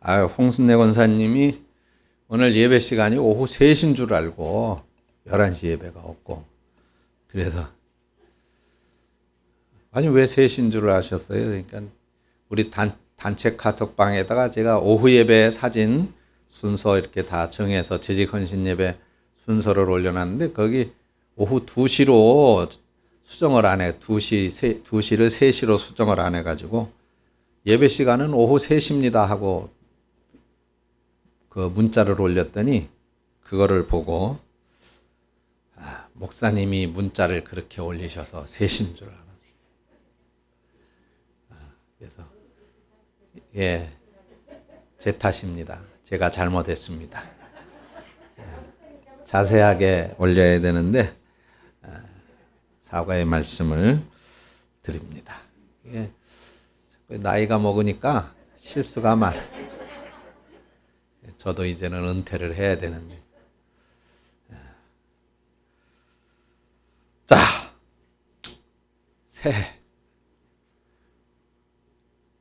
홍순례 권사님이 오늘 예배 시간이 오후 3시인 줄 알고 11시 예배가 없고, 그래서 아니 왜 3시인 줄 아셨어요? 그러니까 우리 단체 카톡방에다가 제가 오후 예배 사진 순서 이렇게 다 정해서 재직 헌신 예배 순서를 올려놨는데, 거기 오후 2시로 수정을 안 해. 2시를 3시로 수정을 안 해가지고 예배 시간은 오후 3시입니다 하고 그 문자를 올렸더니, 그거를 보고 목사님이 문자를 그렇게 올리셔서 3시인 줄 알았어요. 그래서 제 탓입니다. 제가 잘못했습니다. 자세하게 올려야 되는데 사과의 말씀을 드립니다. 나이가 먹으니까 실수가 많아. 저도 이제는 은퇴를 해야 되는데. 자, 새해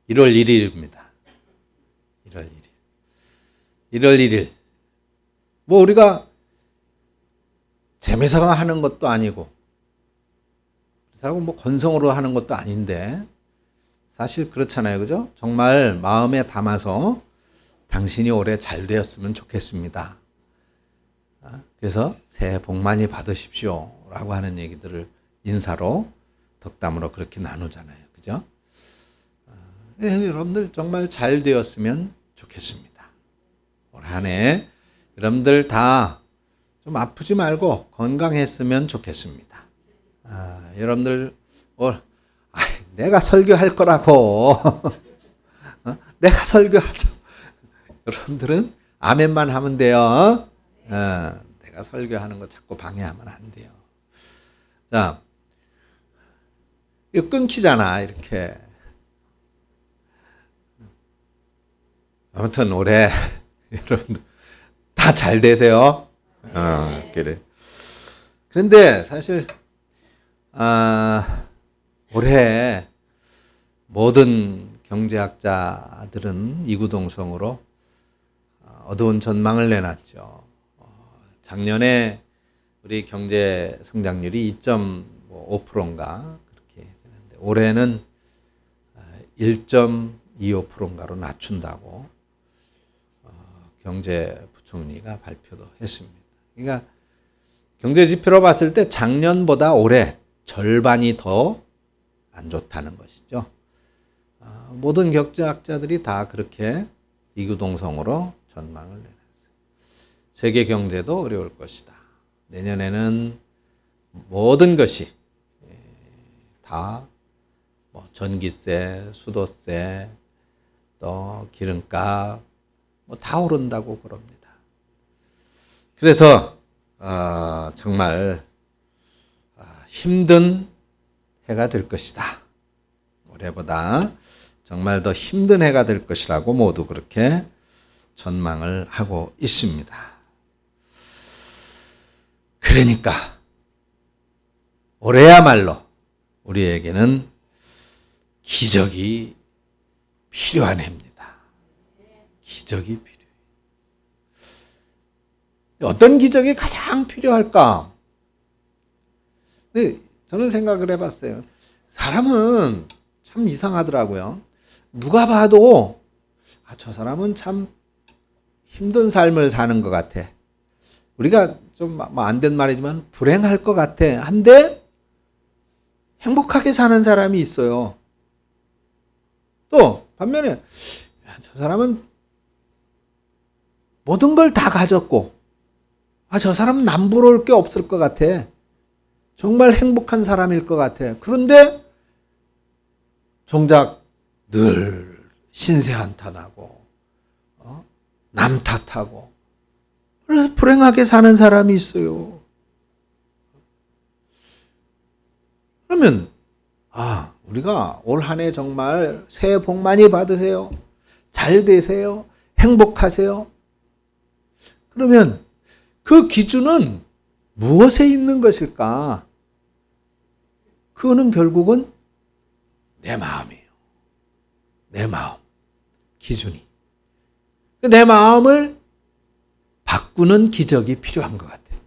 1월 1일입니다. 1월 1일. 1월 1일. 뭐 우리가 재미삼아 하는 것도 아니고, 그렇다고 뭐 건성으로 하는 것도 아닌데, 사실 그렇잖아요. 그죠? 정말 마음에 담아서 당신이 올해 잘 되었으면 좋겠습니다. 그래서 새해 복 많이 받으십시오 라고 하는 얘기들을 인사로, 덕담으로 그렇게 나누잖아요. 그죠? 여러분들 정말 잘 되었으면 좋겠습니다. 올 한 해 여러분들 다 좀 아프지 말고 건강했으면 좋겠습니다. 여러분들 내가 설교할 거라고 내가 설교하죠. 여러분들은 아멘만 하면 돼요. 내가 설교하는 거 자꾸 방해하면 안 돼요. 자, 이거 끊기잖아 이렇게. 아무튼 올해 여러분들 다 잘 되세요. 그래. 그런데 사실 올해 모든 경제학자들은 이구동성으로 어두운 전망을 내놨죠. 작년에 우리 경제 성장률이 2.5%인가 그렇게 되는데, 올해는 1.25%인가로 낮춘다고 경제부총리가 발표도 했습니다. 그러니까 경제 지표로 봤을 때 작년보다 올해 절반이 더 안 좋다는 것이죠. 모든 경제학자들이 다 그렇게 이구동성으로 전망을 내놨어요. 세계 경제도 어려울 것이다. 내년에는 모든 것이 다 전기세, 수도세, 또 기름값 다 오른다고 그럽니다. 그래서 정말 힘든 해가 될 것이다. 올해보다 정말 더 힘든 해가 될 것이라고 모두 그렇게 전망을 하고 있습니다. 그러니까 올해야말로 우리에게는 기적이 필요한 해입니다. 기적이 필요해요. 어떤 기적이 가장 필요할까? 근데 저는 생각을 해봤어요. 사람은 참 이상하더라고요. 누가 봐도 저 사람은 참 힘든 삶을 사는 것 같아. 우리가 좀 안 된 말이지만 불행할 것 같아. 한데 행복하게 사는 사람이 있어요. 또 반면에 저 사람은 모든 걸 다 가졌고, 저 사람은 남부러울 게 없을 것 같아. 정말 행복한 사람일 것 같아. 그런데 정작 늘 신세한탄하고 남 탓하고 그래서 불행하게 사는 사람이 있어요. 그러면 우리가 올 한 해 정말 새해 복 많이 받으세요. 잘 되세요. 행복하세요. 그러면 그 기준은 무엇에 있는 것일까? 그거는 결국은 내 마음이에요. 내 마음. 기준이. 내 마음을 바꾸는 기적이 필요한 것 같아요.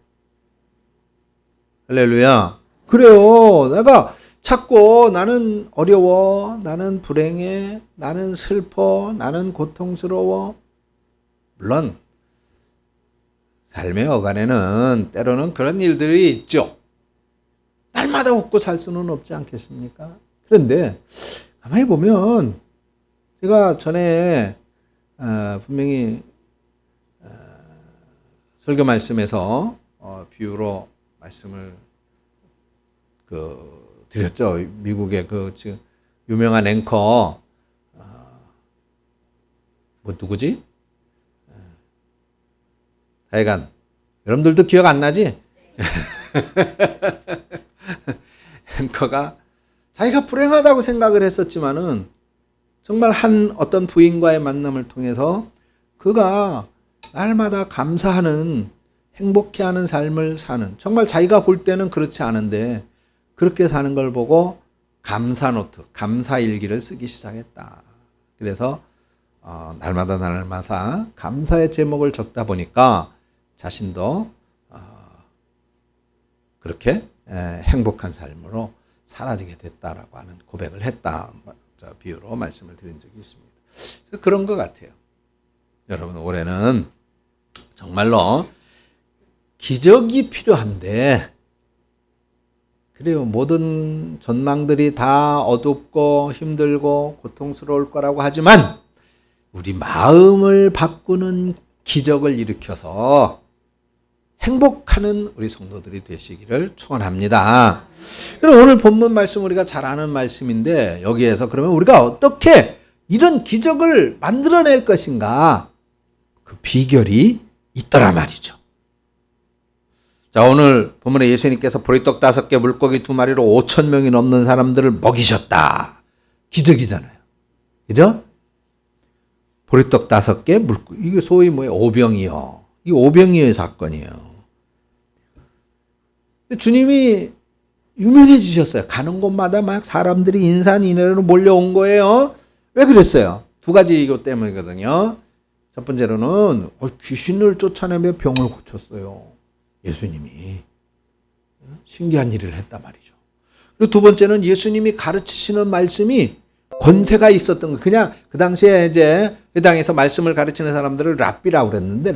할렐루야. 그래요. 내가 자꾸 나는 어려워, 나는 불행해, 나는 슬퍼, 나는 고통스러워. 물론 삶의 어간에는 때로는 그런 일들이 있죠. 날마다 웃고 살 수는 없지 않겠습니까? 그런데 가만히 보면 제가 전에 분명히 설교 말씀에서 비유로 말씀을 드렸죠. 미국의 지금 유명한 앵커 누구지? 하여간 여러분들도 기억 안 나지? 앵커가 자기가 불행하다고 생각을 했었지만은 정말 어떤 부인과의 만남을 통해서 그가 날마다 감사하는 행복해하는 삶을 사는, 정말 자기가 볼 때는 그렇지 않은데 그렇게 사는 걸 보고 감사노트, 감사일기를 쓰기 시작했다. 그래서 날마다 감사의 제목을 적다 보니까 자신도 그렇게 행복한 삶으로 사라지게 됐다라고 하는 고백을 했다. 비유로 말씀을 드린 적이 있습니다. 그래서 그런 것 같아요. 여러분, 올해는 정말로 기적이 필요한데, 그래요. 모든 전망들이 다 어둡고 힘들고 고통스러울 거라고 하지만 우리 마음을 바꾸는 기적을 일으켜서 행복하는 우리 성도들이 되시기를 축원합니다. 그럼 오늘 본문 말씀 우리가 잘 아는 말씀인데, 여기에서 그러면 우리가 어떻게 이런 기적을 만들어낼 것인가, 그 비결이 있더라 말이죠. 자, 오늘 본문에 예수님께서 보리떡 5개 물고기 2마리로 5,000명이 넘는 사람들을 먹이셨다. 기적이잖아요. 그죠? 보리떡 5개 물고기, 이게 소위 오병이어. 이 오병이어의 사건이에요. 주님이 유명해지셨어요. 가는 곳마다 막 사람들이 인산인해로 몰려온 거예요. 왜 그랬어요? 2가지 이것 때문이거든요. 첫 번째로는 귀신을 쫓아내며 병을 고쳤어요. 예수님이. 신기한 일을 했단 말이죠. 그리고 2번째는 예수님이 가르치시는 말씀이 권세가 있었던 거. 그냥 그 당시에 이제 회당에서 말씀을 가르치는 사람들을 랍비라고 그랬는데,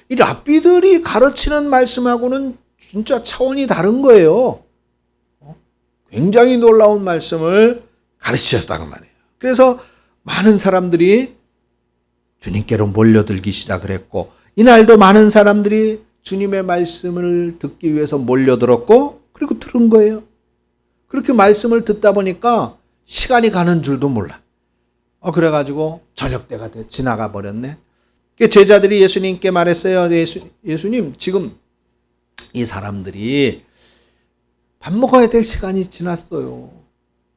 이 랍비들이 가르치는 말씀하고는 진짜 차원이 다른 거예요. 굉장히 놀라운 말씀을 가르치셨다고 말이에요. 그래서 많은 사람들이 주님께로 몰려들기 시작을 했고, 이날도 많은 사람들이 주님의 말씀을 듣기 위해서 몰려들었고, 그리고 들은 거예요. 그렇게 말씀을 듣다 보니까 시간이 가는 줄도 몰라. 그래가지고 저녁 때가 지나가 버렸네. 제자들이 예수님께 말했어요. 예수님, 지금 이 사람들이 밥 먹어야 될 시간이 지났어요.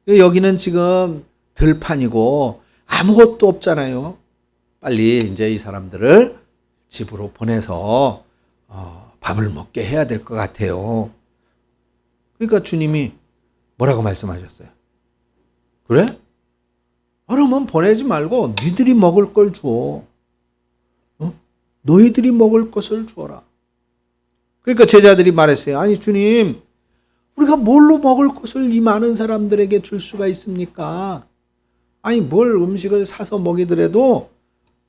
여기는 지금 들판이고 아무것도 없잖아요. 빨리 이제 이 사람들을 집으로 보내서 밥을 먹게 해야 될 것 같아요. 그러니까 주님이 뭐라고 말씀하셨어요? 그래? 그러면 보내지 말고 너희들이 먹을 걸 주어. 너희들이 먹을 것을 주어라. 그러니까 제자들이 말했어요. 아니 주님, 우리가 뭘로 먹을 것을 이 많은 사람들에게 줄 수가 있습니까? 아니 뭘 음식을 사서 먹이더라도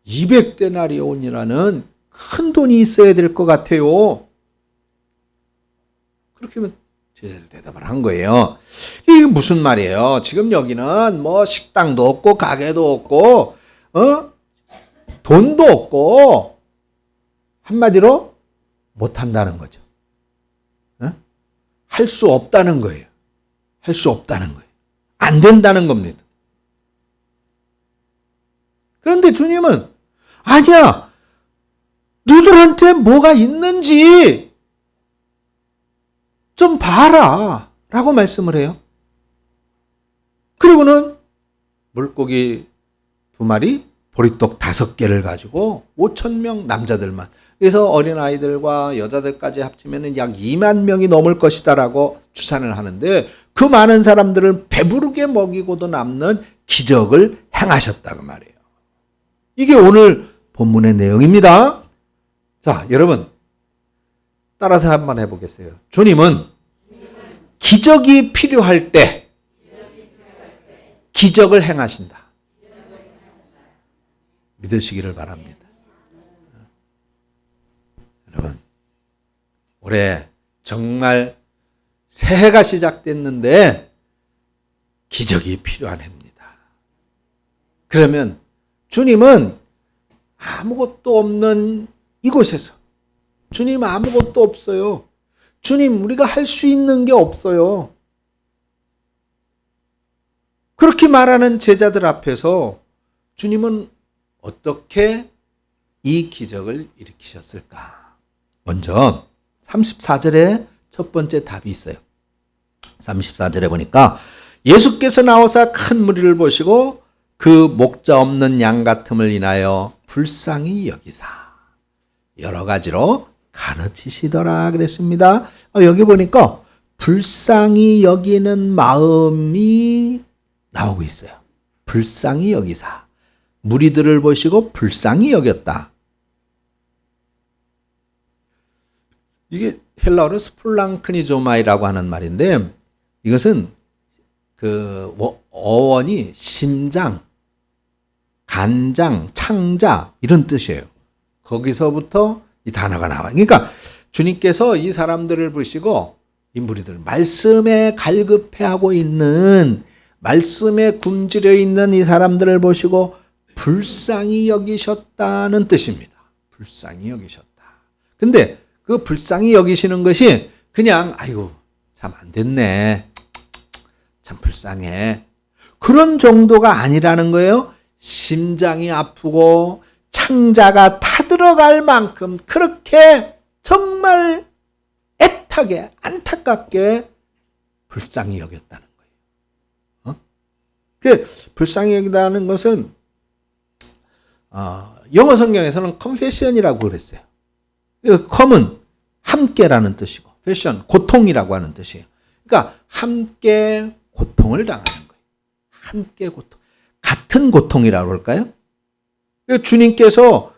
200데나리온이라는 큰 돈이 있어야 될 것 같아요. 그렇게 하면 제자들이 대답을 한 거예요. 이게 무슨 말이에요? 지금 여기는 뭐 식당도 없고 가게도 없고 돈도 없고, 한마디로 못한다는 거죠. 할 수 없다는 거예요. 할 수 없다는 거예요. 안 된다는 겁니다. 그런데 주님은 아니야, 너희들한테 뭐가 있는지 좀 봐라 라고 말씀을 해요. 그리고는 물고기 2마리, 보리떡 5개를 가지고 5,000명 남자들만, 그래서 어린아이들과 여자들까지 합치면 약 2만 명이 넘을 것이다라고 추산을 하는데, 그 많은 사람들을 배부르게 먹이고도 남는 기적을 행하셨다고 말이에요. 이게 오늘 본문의 내용입니다. 자, 여러분 따라서 한번 해보겠어요. 주님은 기적이 필요할 때 기적을 행하신다. 믿으시기를 바랍니다. 여러분, 올해 정말 새해가 시작됐는데 기적이 필요한 해입니다. 그러면 주님은 아무것도 없는 이곳에서, 주님 아무것도 없어요. 주님, 우리가 할 수 있는 게 없어요. 그렇게 말하는 제자들 앞에서 주님은 어떻게 이 기적을 일으키셨을까? 먼저 34절에 첫 번째 답이 있어요. 34절에 보니까 예수께서 나오사 큰 무리를 보시고 그 목자 없는 양 같음을 인하여 불쌍히 여기사 여러 가지로 가르치시더라 그랬습니다. 여기 보니까 불쌍히 여기는 마음이 나오고 있어요. 불쌍히 여기사. 무리들을 보시고 불쌍히 여겼다. 이게 헬라어로 스플랑크니조마이라고 하는 말인데, 이것은 그 어원이 심장, 간장, 창자 이런 뜻이에요. 거기서부터 이 단어가 나와요. 그러니까 주님께서 이 사람들을 보시고 이 무리들, 말씀에 갈급해하고 있는, 말씀에 굶주려 있는 이 사람들을 보시고 불쌍히 여기셨다는 뜻입니다. 불쌍히 여기셨다. 근데 그 불쌍히 여기시는 것이 그냥 아이고 참 안 됐네, 참 불쌍해, 그런 정도가 아니라는 거예요. 심장이 아프고 창자가 타들어갈 만큼 그렇게 정말 애타게 안타깝게 불쌍히 여겼다는 거예요. 그 불쌍히 여기다는 것은 영어 성경에서는 confession이라고 그랬어요. com은 함께라는 뜻이고, passion 고통이라고 하는 뜻이에요. 그러니까 함께 고통을 당하는 거예요. 함께 고통, 같은 고통이라고 할까요? 주님께서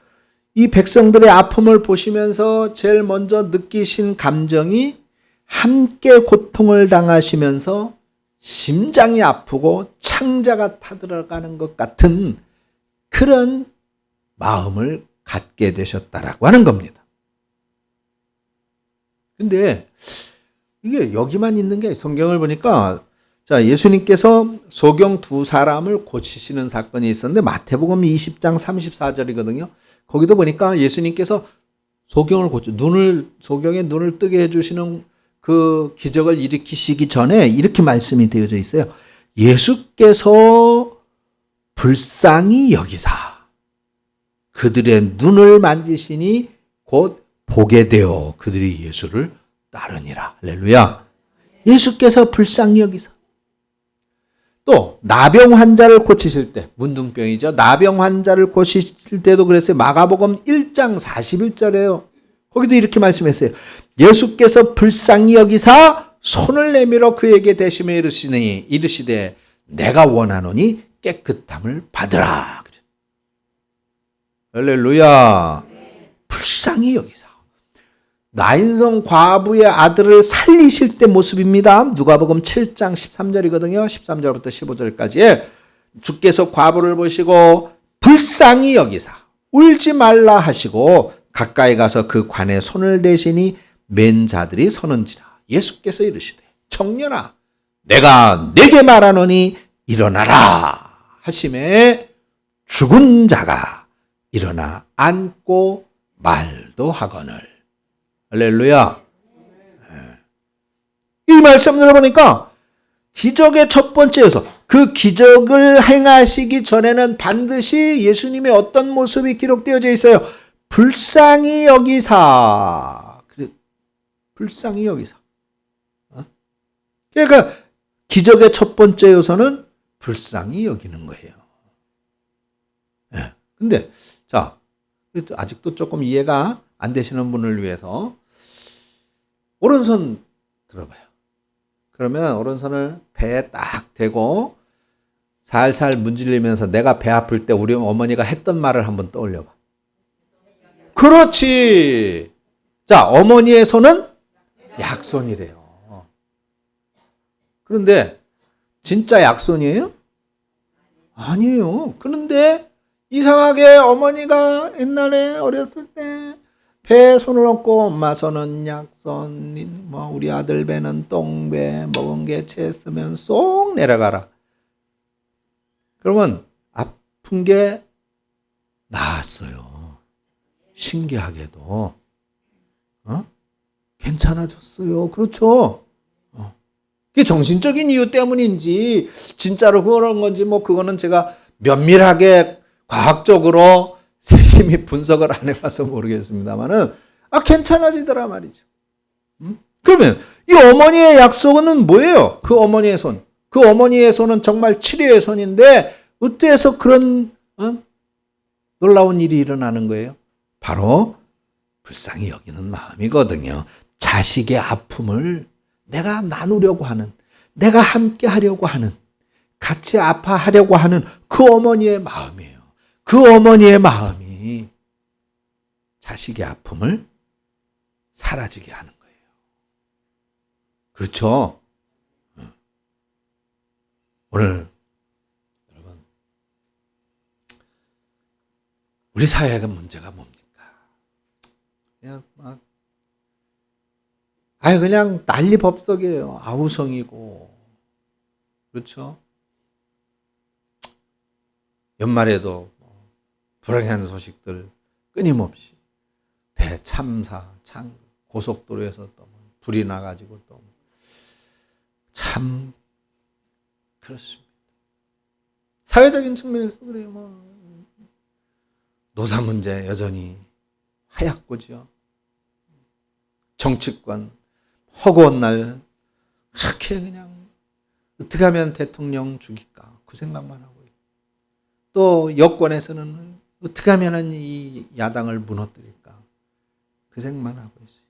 이 백성들의 아픔을 보시면서 제일 먼저 느끼신 감정이 함께 고통을 당하시면서 심장이 아프고 창자가 타들어가는 것 같은 그런 마음을 갖게 되셨다라고 하는 겁니다. 근데 이게 여기만 있는 게, 성경을 보니까 자, 예수님께서 소경 두 사람을 고치시는 사건이 있었는데 마태복음 20장 34절이거든요. 거기도 보니까 예수님께서 소경을 고쳐 소경의 눈을 뜨게 해주시는 그 기적을 일으키시기 전에 이렇게 말씀이 되어져 있어요. 예수께서 불쌍히 여기사 그들의 눈을 만지시니 곧 보게 되어 그들이 예수를 따르니라. 할렐루야. 예수께서 불쌍히 여기사. 또 나병 환자를 고치실 때, 문둥병이죠. 나병 환자를 고치실 때도 그랬어요. 마가복음 1장 41절에요. 거기도 이렇게 말씀했어요. 예수께서 불쌍히 여기사 손을 내밀어 그에게 대시며 이르시되 내가 원하노니 깨끗함을 받으라. 할렐루야. 불쌍히 여기사. 나인성 과부의 아들을 살리실 때 모습입니다. 누가복음 7장 13절이거든요. 13절부터 15절까지 주께서 과부를 보시고 불쌍히 여기사 울지 말라 하시고 가까이 가서 그 관에 손을 대시니 맨 자들이 서는지라. 예수께서 이르시되 청년아 내가 네게 말하노니 일어나라 하심에 죽은 자가 일어나 앉고 말도 하거늘. 할렐루야. 이 말씀을 보니까 기적의 첫 번째여서 그 기적을 행하시기 전에는 반드시 예수님의 어떤 모습이 기록되어져 있어요. 불쌍히 여기사. 불쌍히 여기사. 그러니까 기적의 첫 번째 요소는 불쌍히 여기는 거예요. 근데 자, 아직도 조금 이해가 안 되시는 분을 위해서 오른손 들어봐요. 그러면 오른손을 배에 딱 대고 살살 문질리면서 내가 배 아플 때 우리 어머니가 했던 말을 한번 떠올려봐. 그렇지. 자, 어머니의 손은 약손이래요. 그런데 진짜 약손이에요? 아니에요. 그런데 이상하게 어머니가 옛날에 어렸을 때 배에 손을 얹고 엄마 손은 약손, 뭐 우리 아들 배는 똥배, 먹은 게 채했으면 쏙 내려가라. 그러면 아픈 게 나았어요. 신기하게도. 괜찮아졌어요. 그렇죠? 그게 정신적인 이유 때문인지 진짜로 그런 건지 뭐 그거는 제가 면밀하게 과학적으로 세심히 분석을 안 해봐서 모르겠습니다만은 괜찮아지더라 말이죠. 그러면 이 어머니의 약속은 뭐예요? 그 어머니의 손. 그 어머니의 손은 정말 치료의 손인데 어때서 그런 놀라운 일이 일어나는 거예요? 바로 불쌍히 여기는 마음이거든요. 자식의 아픔을 내가 나누려고 하는, 내가 함께 하려고 하는, 같이 아파하려고 하는 그 어머니의 마음이에요. 그 어머니의 마음이 자식의 아픔을 사라지게 하는 거예요. 그렇죠? 오늘 여러분, 우리 사회의 문제가 뭡니까? 그냥 난리법석이에요. 아우성이고. 그렇죠? 연말에도 불행한 소식들 끊임없이 대참사, 고속도로에서 또 불이 나가지고 또 참 그렇습니다. 사회적인 측면에서 그래요. 노사 문제 여전히 하얗고죠. 정치권 허구한 날 그렇게 그냥 어떻게 하면 대통령 죽일까 그 생각만 하고 있고, 또 여권에서는 어떻게 하면 이 야당을 무너뜨릴까 그 생각만 하고 있어요.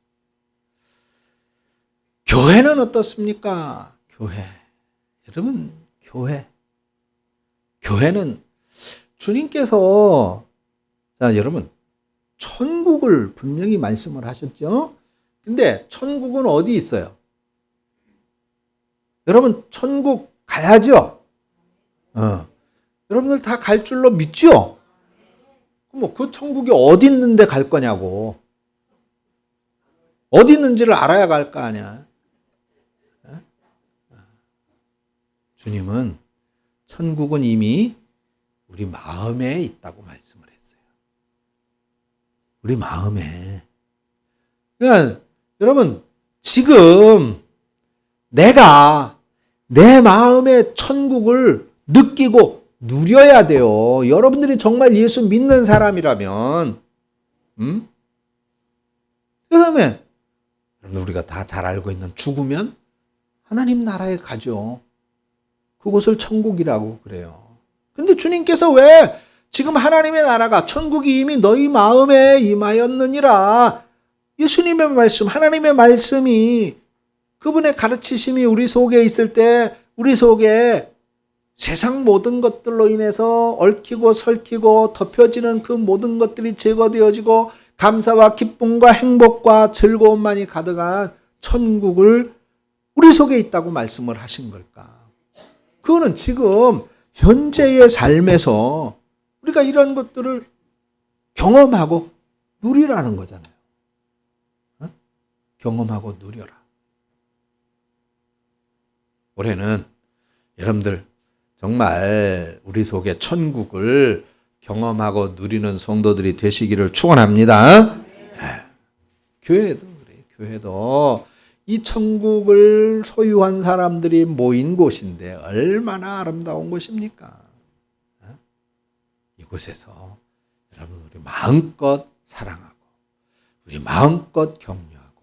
교회는 어떻습니까? 교회. 여러분, 교회는 주님께서, 자, 여러분, 천국을 분명히 말씀을 하셨죠? 근데 천국은 어디 있어요? 여러분, 천국 가야죠? 여러분들 다 갈 줄로 믿죠? 그럼 그 천국이 어디 있는데 갈 거냐고. 어디 있는지를 알아야 갈 거 아니야. 주님은 천국은 이미 우리 마음에 있다고 말씀을 했어요. 우리 마음에. 그러니까 여러분, 지금 내가 내 마음의 천국을 느끼고 누려야 돼요. 여러분들이 정말 예수 믿는 사람이라면. 그 다음에 우리가 다 잘 알고 있는 죽으면 하나님 나라에 가죠. 그곳을 천국이라고 그래요. 근데 주님께서 왜 지금 하나님의 나라가, 천국이 이미 너희 마음에 임하였느니라, 예수님의 말씀, 하나님의 말씀이, 그분의 가르치심이 우리 속에 있을 때 우리 속에 세상 모든 것들로 인해서 얽히고 설키고 덮여지는 그 모든 것들이 제거되어지고 감사와 기쁨과 행복과 즐거움만이 가득한 천국을 우리 속에 있다고 말씀을 하신 걸까? 그거는 지금 현재의 삶에서 우리가 이런 것들을 경험하고 누리라는 거잖아요. 경험하고 누려라. 올해는 여러분들 정말 우리 속에 천국을 경험하고 누리는 성도들이 되시기를 축원합니다. 교회도 그래요. 교회도 이 천국을 소유한 사람들이 모인 곳인데 얼마나 아름다운 곳입니까? 이곳에서 여러분 우리 마음껏 사랑하고, 우리 마음껏 격려하고,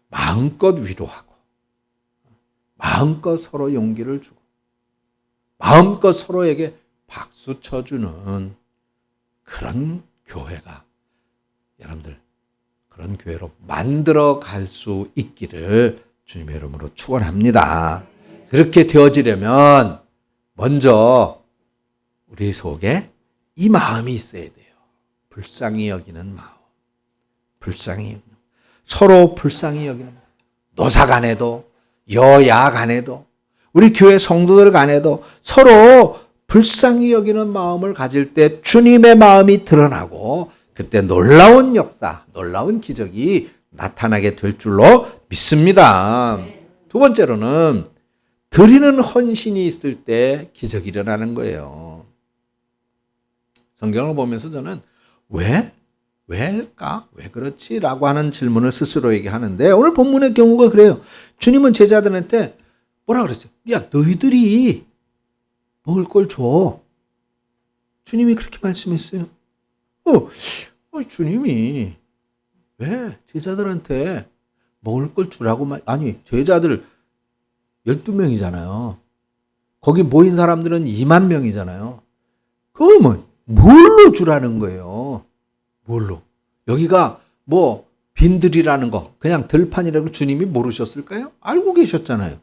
마음껏 위로하고, 마음껏 서로 용기를 주고, 마음껏 서로에게 박수 쳐주는 그런 교회가, 여러분들 그런 교회로 만들어 갈 수 있기를 주님의 이름으로 축원합니다. 그렇게 되어지려면 먼저 우리 속에 이 마음이 있어야 돼요. 불쌍히 여기는 마음. 불쌍히 여기는, 서로 불쌍히 여기는, 노사 간에도 여야 간에도 우리 교회 성도들 간에도 서로 불쌍히 여기는 마음을 가질 때 주님의 마음이 드러나고 그때 놀라운 역사, 놀라운 기적이 나타나게 될 줄로 믿습니다. 두 번째로는 드리는 헌신이 있을 때 기적이 일어나는 거예요. 성경을 보면서 저는 왜일까? 왜 그렇지? 라고 하는 질문을 스스로에게 하는데 오늘 본문의 경우가 그래요. 주님은 제자들한테 뭐라 그랬어요? 야, 너희들이 먹을 걸 줘. 주님이 그렇게 말씀했어요. 주님이 왜 제자들한테 먹을 걸 주라고 아니, 제자들 12명이잖아요. 거기 모인 사람들은 2만 명이잖아요. 그러면 뭘로 주라는 거예요? 뭘로? 여기가 뭐 빈들이라는 거, 그냥 들판이라고 주님이 모르셨을까요? 알고 계셨잖아요.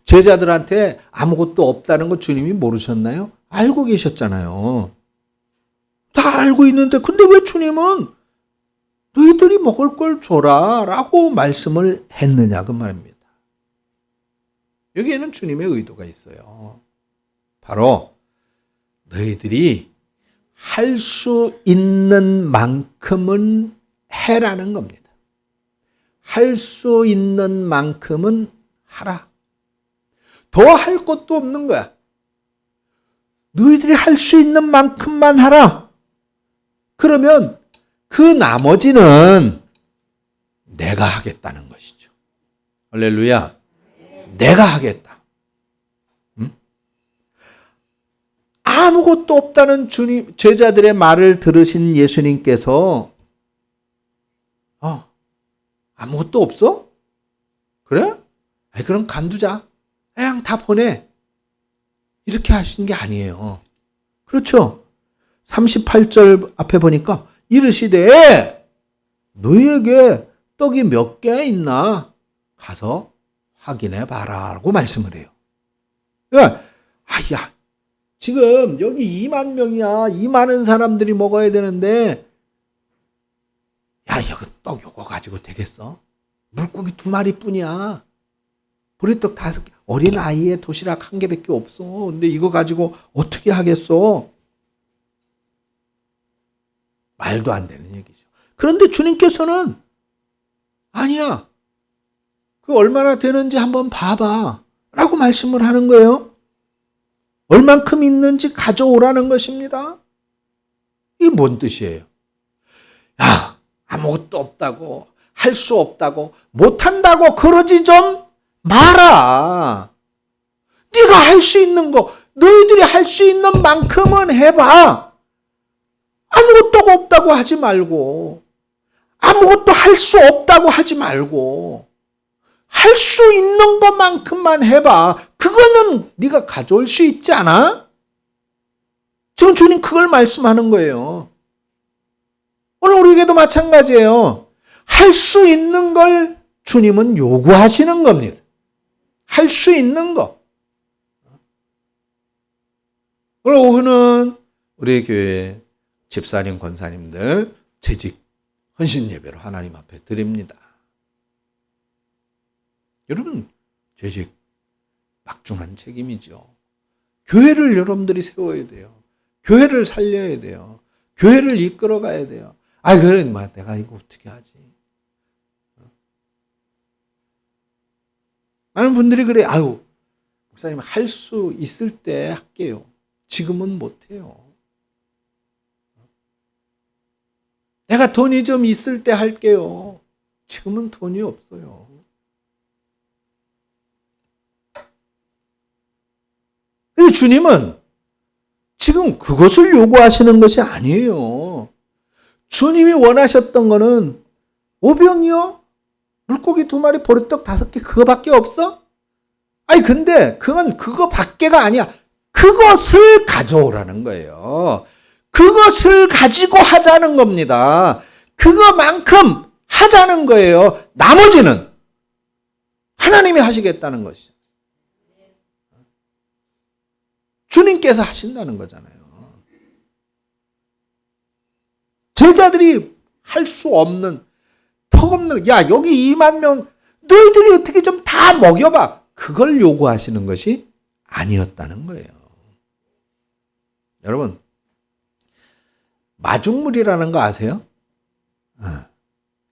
제자들한테 아무것도 없다는 거 주님이 모르셨나요? 알고 계셨잖아요. 다 알고 있는데 근데 왜 주님은 너희들이 먹을 걸 줘라 라고 말씀을 했느냐 그 말입니다. 여기에는 주님의 의도가 있어요. 바로 너희들이 할 수 있는 만큼은 해라는 겁니다. 할 수 있는 만큼은 하라. 더 할 것도 없는 거야. 너희들이 할 수 있는 만큼만 하라. 그러면 그 나머지는 내가 하겠다는 것이죠. 할렐루야. 내가 하겠다. 응? 아무것도 없다는 주님, 제자들의 말을 들으신 예수님께서 아무것도 없어? 그래? 그럼 간두자. 그냥 다 보내. 이렇게 하신 게 아니에요. 그렇죠? 38절 앞에 보니까 이르시되 너희에게 떡이 몇 개 있나 가서 확인해 봐라 라고 말씀을 해요. 그러니까 야, 지금 여기 2만 명이야. 이 많은 사람들이 먹어야 되는데 야, 이거 떡 요거 가지고 되겠어? 물고기 2마리 뿐이야. 보리떡 5개. 어린 아이의 도시락 1개밖에 없어. 근데 이거 가지고 어떻게 하겠어? 말도 안 되는 얘기죠. 그런데 주님께서는 아니야. 그 얼마나 되는지 한번 봐봐. 라고 말씀을 하는 거예요. 얼만큼 있는지 가져오라는 것입니다. 이게 뭔 뜻이에요? 야, 아무것도 없다고, 할 수 없다고, 못한다고 그러지 좀 마라. 네가 할 수 있는 거, 너희들이 할 수 있는 만큼은 해봐. 아무것도 없다고 하지 말고, 아무것도 할 수 없다고 하지 말고, 할 수 있는 것만큼만 해봐. 그거는 네가 가져올 수 있지 않아? 지금 주님 그걸 말씀하는 거예요. 오늘 우리에게도 마찬가지예요. 할 수 있는 걸 주님은 요구하시는 겁니다. 할 수 있는 거. 오늘 오후는 우리 교회 집사님, 권사님들 재직 헌신 예배로 하나님 앞에 드립니다. 여러분, 재직 막중한 책임이죠. 교회를 여러분들이 세워야 돼요. 교회를 살려야 돼요. 교회를 이끌어 가야 돼요. 그래, 내가 이거 어떻게 하지? 많은 분들이 그래, 목사님 할 수 있을 때 할게요. 지금은 못해요. 내가 돈이 좀 있을 때 할게요. 지금은 돈이 없어요. 근데 주님은 지금 그것을 요구하시는 것이 아니에요. 주님이 원하셨던 거는 오병이요? 물고기 2마리, 보리떡 5개 그거밖에 없어? 근데 그건 그거밖에가 아니야. 그것을 가져오라는 거예요. 그것을 가지고 하자는 겁니다. 그거만큼 하자는 거예요. 나머지는 하나님이 하시겠다는 것이죠. 주님께서 하신다는 거잖아요. 제자들이 할 수 없는, 턱없는, 야, 여기 2만 명, 너희들이 어떻게 좀 다 먹여봐. 그걸 요구하시는 것이 아니었다는 거예요. 여러분, 마중물이라는 거 아세요?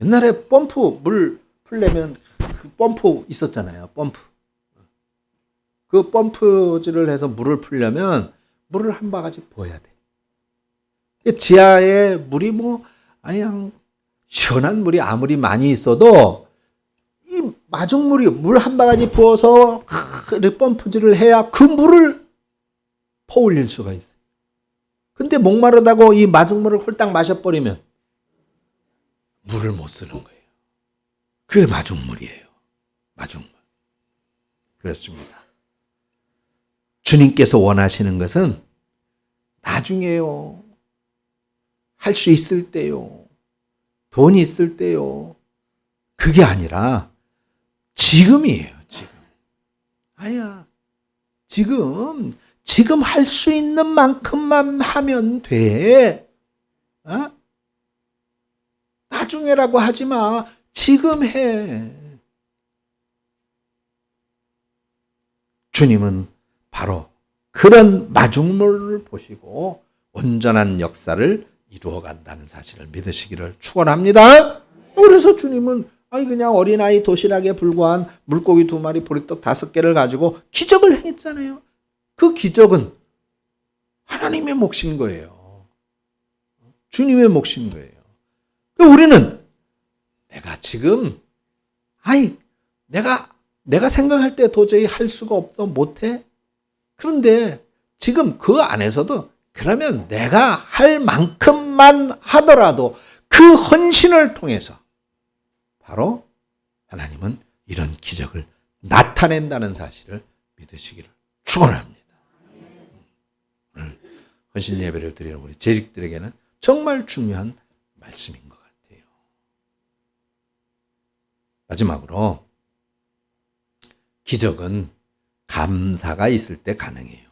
옛날에 펌프 물 풀려면 그 펌프 있었잖아요. 펌프. 그 펌프질을 해서 물을 풀려면 물을 한 바가지 부어야 돼. 지하에 물이 그냥 시원한 물이 아무리 많이 있어도 이 마중물이 물 한 바가지 부어서 펌프질을 해야 그 물을 퍼올릴 수가 있어요. 근데 목마르다고 이 마중물을 홀딱 마셔버리면 물을 못 쓰는 거예요. 그게 마중물이에요. 마중물. 그렇습니다. 주님께서 원하시는 것은 나중에요. 할 수 있을 때요. 돈이 있을 때요. 그게 아니라 지금이에요. 지금. 아야. 지금 할 수 있는 만큼만 하면 돼. 어? 나중에라고 하지 마. 지금 해. 주님은 바로 그런 마중물을 보시고 온전한 역사를 이루어 간다는 사실을 믿으시기를 축원합니다. 그래서 주님은 그냥 어린아이 도시락에 불과한 물고기 2마리 보리떡 5개를 가지고 기적을 행했잖아요. 그 기적은 하나님의 몫인 거예요. 주님의 몫인 거예요. 우리는 내가 지금 내가 생각할 때 도저히 할 수가 없어 못해. 그런데 지금 그 안에서도 그러면 내가 할 만큼만 하더라도 그 헌신을 통해서 바로 하나님은 이런 기적을 나타낸다는 사실을 믿으시기를 축원합니다. 오늘 헌신 예배를 드리는 우리 재직들에게는 정말 중요한 말씀인 것 같아요. 마지막으로 기적은 감사가 있을 때 가능해요.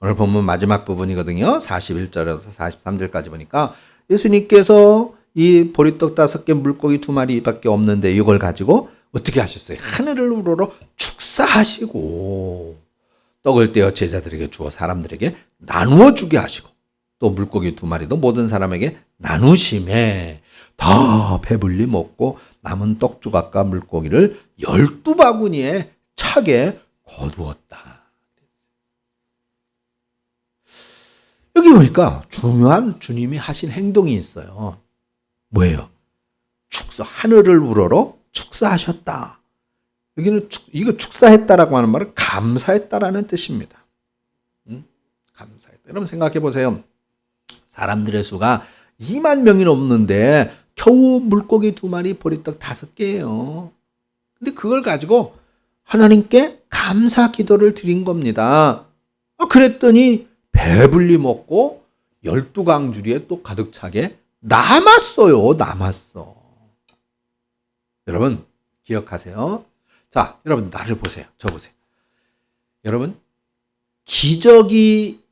오늘 본문 마지막 부분이거든요. 41절에서 43절까지 보니까 예수님께서 이 보리떡 5개 물고기 2마리밖에 없는데 이걸 가지고 어떻게 하셨어요? 하늘을 우러러 축사하시고 떡을 떼어 제자들에게 주어 사람들에게 나누어 주게 하시고 또 물고기 2마리도 모든 사람에게 나누심에 다 배불리 먹고 남은 떡 조각과 물고기를 12바구니에 차게 거두었다. 여기 보니까 중요한 주님이 하신 행동이 있어요. 뭐예요? 하늘을 우러러 축사하셨다. 여기는 이거 축사했다라고 하는 말은 감사했다라는 뜻입니다. 감사했다. 여러분 생각해 보세요. 사람들의 수가 2만 명이 넘는데 겨우 물고기 2마리 보리떡 5개예요. 근데 그걸 가지고 하나님께 감사 기도를 드린 겁니다. 그랬더니 배불리 먹고 12강주리에 또 가득 차게 남았어요. 남았어. 여러분 기억하세요. 자, 여러분 나를 보세요. 저 보세요. 여러분 기적이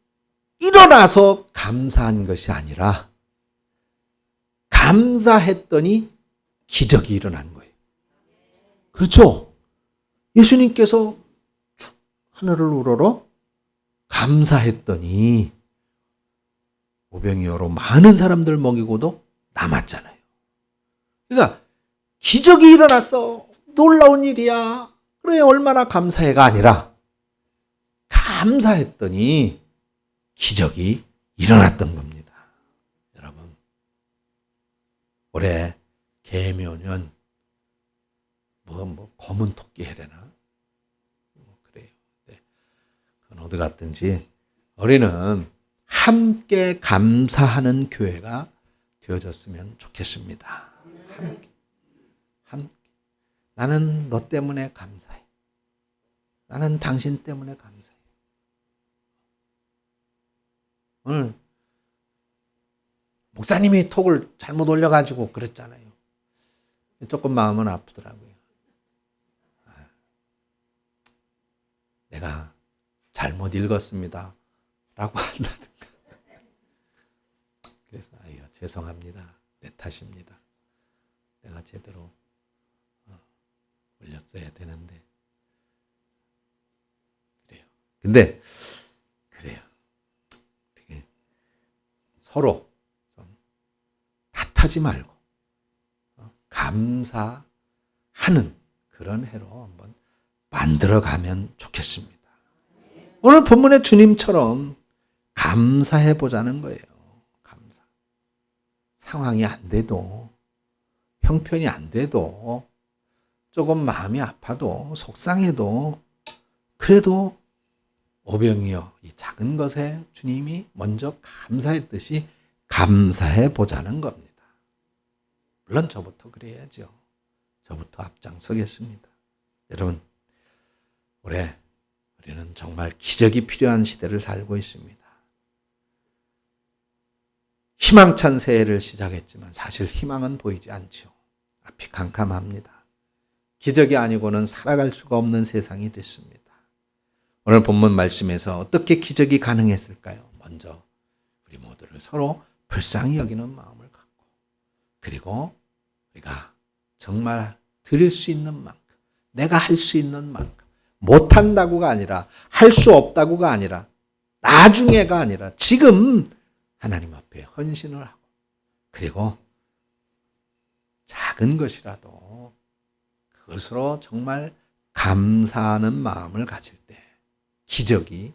일어나서 감사한 것이 아니라 감사했더니 기적이 일어난 거예요. 그렇죠? 예수님께서 하늘을 우러러 감사했더니 오병이어로 많은 사람들 먹이고도 남았잖아요. 그러니까 기적이 일어났어. 놀라운 일이야. 그래 얼마나 감사해가 아니라 감사했더니 기적이 일어났던 겁니다. 여러분 올해 계묘년 검은 토끼 해래나 그래요. 네. 그건 어디 갔든지 우리는 함께 감사하는 교회가 되어졌으면 좋겠습니다. 함께. 나는 너 때문에 감사해. 나는 당신 때문에 감사해. 오늘 목사님이 톡을 잘못 올려가지고 그랬잖아요. 조금 마음은 아프더라고요. 내가 잘못 읽었습니다. 라고 한다든가. 그래서 죄송합니다. 내 탓입니다. 내가 제대로 올렸어야 되는데. 그래요. 근데 그래요. 되게 서로 좀 탓하지 말고 감사하는 그런 해로 한번 만들어가면 좋겠습니다. 오늘 본문의 주님처럼 감사해 보자는 거예요. 감사. 상황이 안 돼도, 형편이 안 돼도, 조금 마음이 아파도, 속상해도, 그래도 오병이어 이 작은 것에 주님이 먼저 감사했듯이 감사해 보자는 겁니다. 물론 저부터 그래야죠. 저부터 앞장서겠습니다. 여러분, 올해 우리는 정말 기적이 필요한 시대를 살고 있습니다. 희망찬 새해를 시작했지만 사실 희망은 보이지 않죠. 앞이 캄캄합니다. 기적이 아니고는 살아갈 수가 없는 세상이 됐습니다. 오늘 본문 말씀에서 어떻게 기적이 가능했을까요? 먼저 우리 모두를 서로 불쌍히 여기는 마음을 갖고, 그리고 우리가 정말 드릴 수 있는 만큼, 내가 할 수 있는 만큼, 못한다고가 아니라, 할 수 없다고가 아니라, 나중에가 아니라 지금 하나님 앞에 헌신을 하고, 그리고 작은 것이라도 그것으로 정말 감사하는 마음을 가질 때 기적이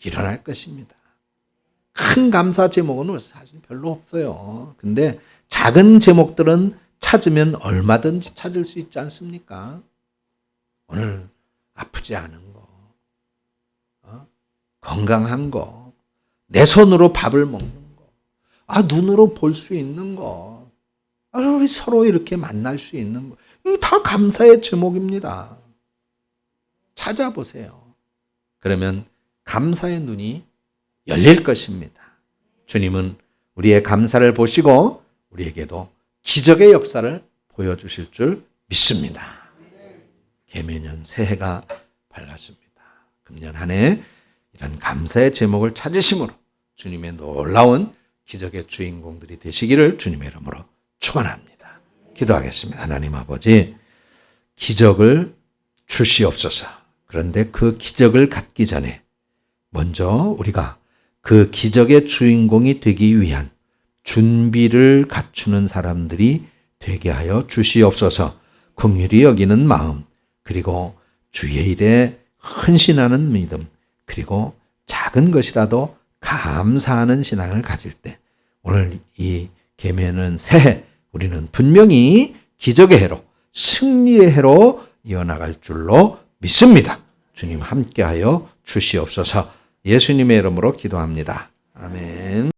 일어날 것입니다. 큰 감사 제목은 사실 별로 없어요. 근데 작은 제목들은 찾으면 얼마든지 찾을 수 있지 않습니까? 오늘 아프지 않은 거, 건강한 거, 내 손으로 밥을 먹는 거, 눈으로 볼 수 있는 거, 우리 서로 이렇게 만날 수 있는 거, 이거 다 감사의 제목입니다. 찾아보세요. 그러면 감사의 눈이 열릴 것입니다. 주님은 우리의 감사를 보시고 우리에게도 기적의 역사를 보여주실 줄 믿습니다. 개묘년 새해가 밝았습니다. 금년 한 해 이런 감사의 제목을 찾으심으로 주님의 놀라운 기적의 주인공들이 되시기를 주님의 이름으로 축원합니다. 기도하겠습니다. 하나님 아버지, 기적을 주시옵소서. 그런데 그 기적을 갖기 전에 먼저 우리가 그 기적의 주인공이 되기 위한 준비를 갖추는 사람들이 되게 하여 주시옵소서. 긍휼히 여기는 마음, 그리고 주의 일에 헌신하는 믿음, 그리고 작은 것이라도 감사하는 신앙을 가질 때 오늘 이 계명은 새해 우리는 분명히 기적의 해로, 승리의 해로 이어나갈 줄로 믿습니다. 주님 함께하여 주시옵소서. 예수님의 이름으로 기도합니다. 아멘.